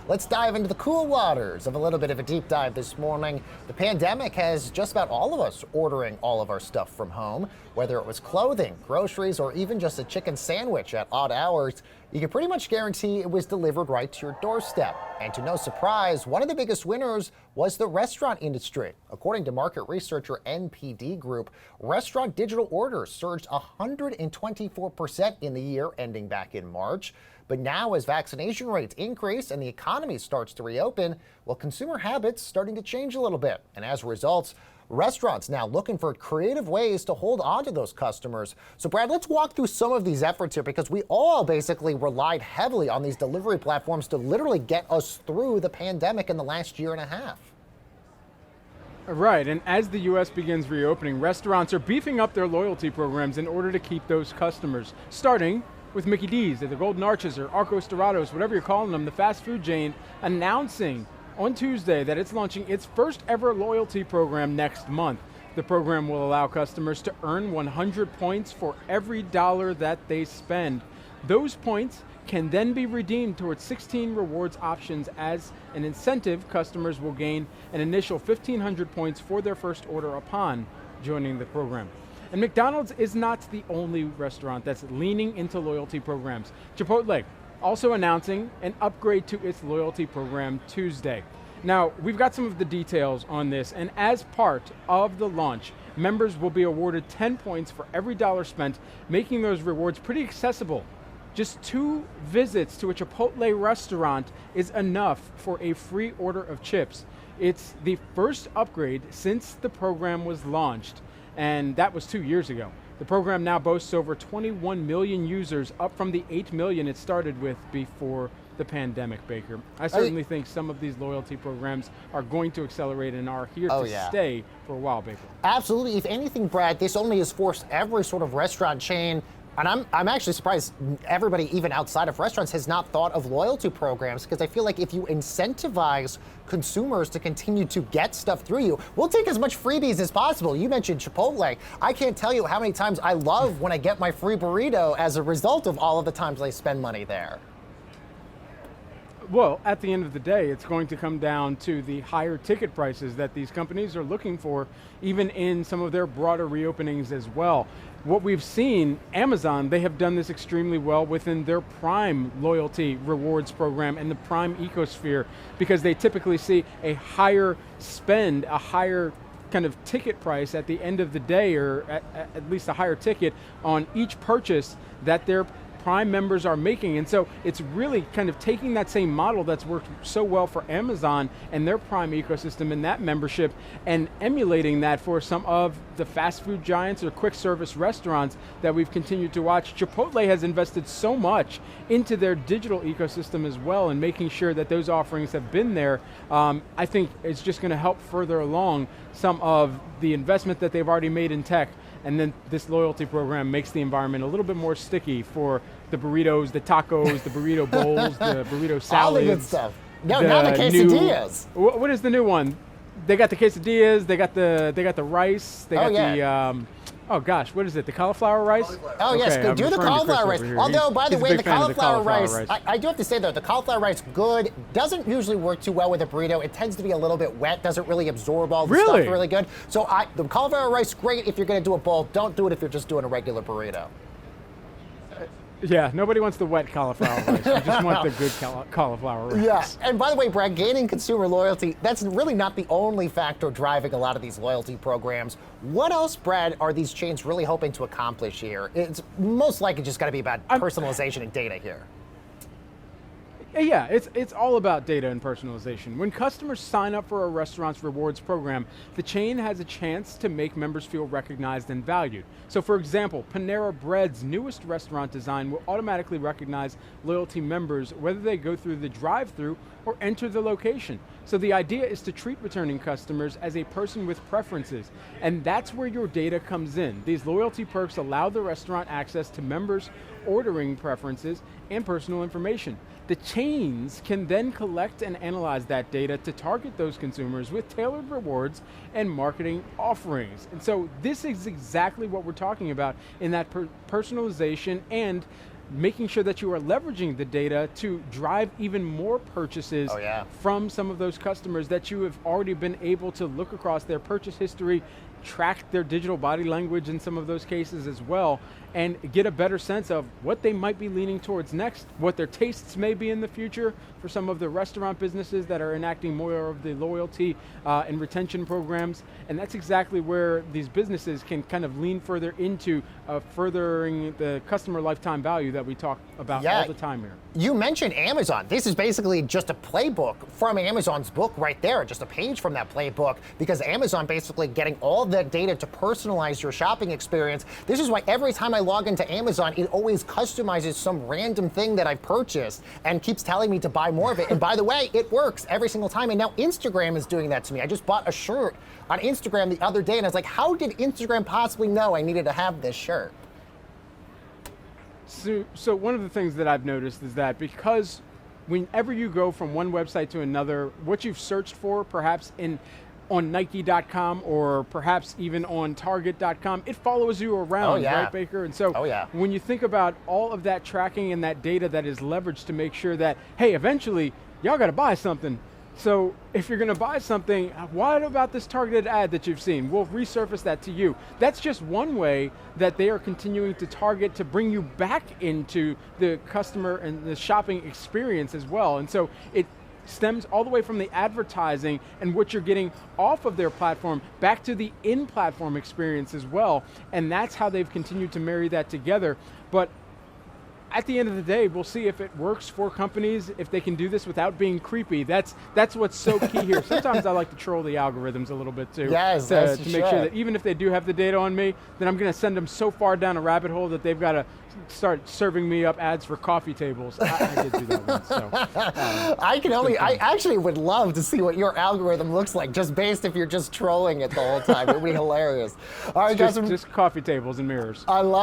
Let's dive into the cool waters of a little bit of a deep dive this morning. The pandemic has just about all of us ordering all of our stuff from home, whether it was clothing, groceries, or even just a chicken sandwich at odd hours. You can pretty much guarantee it was delivered right to your doorstep. And to no surprise, one of the biggest winners was the restaurant industry. According to market researcher NPD Group, restaurant digital orders surged 124% in the year ending back in March. But now as vaccination rates increase and the economy starts to reopen, well, consumer habits starting to change a little bit. And as a result, restaurants now looking for creative ways to hold on to those customers. So Brad, let's walk through some of these efforts here, because we all basically relied heavily on these delivery platforms to literally get us through the pandemic in the last year and a half. Right, and as the U.S. begins reopening, restaurants are beefing up their loyalty programs in order to keep those customers, starting with Mickey D's, the Golden Arches, or Arcos Dorados, whatever you're calling them, the fast food chain, announcing on Tuesday that it's launching its first ever loyalty program next month. The program will allow customers to earn 100 points for every dollar that they spend. Those points can then be redeemed towards 16 rewards options. As an incentive, customers will gain an initial 1,500 points for their first order upon joining the program. And McDonald's is not the only restaurant that's leaning into loyalty programs. Chipotle also announcing an upgrade to its loyalty program Tuesday. Now, we've got some of the details on this, and as part of the launch, members will be awarded 10 points for every dollar spent, making those rewards pretty accessible. Just 2 visits to a Chipotle restaurant is enough for a free order of chips. It's the first upgrade since the program was launched, and that was 2 years ago. The program now boasts over 21 million users, up from the 8 million it started with before the pandemic, Baker. I certainly think some of these loyalty programs are going to accelerate and are here to stay for a while, Baker. Absolutely. If anything, Brad, this only has forced every sort of restaurant chain, and I'm actually surprised everybody, even outside of restaurants, has not thought of loyalty programs, because I feel like if you incentivize consumers to continue to get stuff through you, we'll take as much freebies as possible. You mentioned Chipotle. I can't tell you how many times I love when I get my free burrito as a result of all of the times I spend money there. Well, at the end of the day, it's going to come down to the higher ticket prices that these companies are looking for, even in some of their broader reopenings as well. What we've seen, Amazon, they have done this extremely well within their Prime loyalty rewards program and the Prime ecosphere, because they typically see a higher spend, a higher kind of ticket price at the end of the day, or at least a higher ticket on each purchase that their Prime members are making. And so it's really kind of taking that same model that's worked so well for Amazon and their Prime ecosystem and that membership, and emulating that for some of the fast food giants or quick service restaurants that we've continued to watch. Chipotle has invested so much into their digital ecosystem as well, and making sure that those offerings have been there. I think it's just going to help further along some of the investment that they've already made in tech. And then this loyalty program makes the environment a little bit more sticky for the burritos, the tacos, the burrito bowls, the burrito salads. All the good stuff. No, now the quesadillas. What is the new one? They got the quesadillas. They got the rice. They got the oh gosh, what is it? The cauliflower rice? Oh yes, okay, do the cauliflower rice. Although, by the way, the cauliflower rice, rice. I do have to say though, the cauliflower rice, good, doesn't usually work too well with a burrito. It tends to be a little bit wet, doesn't really absorb all the stuff really good. So the cauliflower rice, great if you're going to do a bowl. Don't do it if you're just doing a regular burrito. Yeah, nobody wants the wet cauliflower rice. You just want the good cauliflower rice. Yeah, and by the way, Brad, gaining consumer loyalty, that's really not the only factor driving a lot of these loyalty programs. What else, Brad, are these chains really hoping to accomplish here? It's most likely just got to be about personalization and data here. Yeah, it's all about data and personalization. When customers sign up for a restaurant's rewards program, the chain has a chance to make members feel recognized and valued. So for example, Panera Bread's newest restaurant design will automatically recognize loyalty members whether they go through the drive-thru or enter the location. So the idea is to treat returning customers as a person with preferences, and that's where your data comes in. These loyalty perks allow the restaurant access to members' ordering preferences and personal information. The chains can then collect and analyze that data to target those consumers with tailored rewards and marketing offerings. And so this is exactly what we're talking about in that personalization and making sure that you are leveraging the data to drive even more purchases from some of those customers that you have already been able to look across their purchase history, track their digital body language in some of those cases as well, and get a better sense of what they might be leaning towards next, what their tastes may be in the future for some of the restaurant businesses that are enacting more of the loyalty and retention programs. And that's exactly where these businesses can kind of lean further into furthering the customer lifetime value that we talk about all the time here. You mentioned Amazon. This is basically just a playbook from Amazon's book right there, just a page from that playbook, because Amazon basically getting all the data to personalize your shopping experience. This is why every time I log into Amazon, it always customizes some random thing that I purchased and keeps telling me to buy more of it. And by the way, it works every single time. And now Instagram is doing that to me. I just bought a shirt on Instagram the other day, and I was like, how did Instagram possibly know I needed to have this shirt? So one of the things that I've noticed is that because whenever you go from one website to another, what you've searched for, perhaps on Nike.com or perhaps even on Target.com, it follows you around, right, Baker? And so when you think about all of that tracking and that data that is leveraged to make sure that, hey, eventually, y'all got to buy something. So if you're going to buy something, what about this targeted ad that you've seen? We'll resurface that to you. That's just one way that they are continuing to target to bring you back into the customer and the shopping experience as well. And so it stems all the way from the advertising and what you're getting off of their platform back to the in-platform experience as well. And that's how they've continued to marry that together. But at the end of the day, we'll see if it works for companies, if they can do this without being creepy. That's what's so key here. Sometimes I like to troll the algorithms a little bit too. Yes, to make sure that even if they do have the data on me, then I'm going to send them so far down a rabbit hole that they've got to start serving me up ads for coffee tables. I did do that once. So, I actually would love to see what your algorithm looks like, just based if you're just trolling it the whole time. It would be hilarious. All right, just coffee tables and mirrors. I love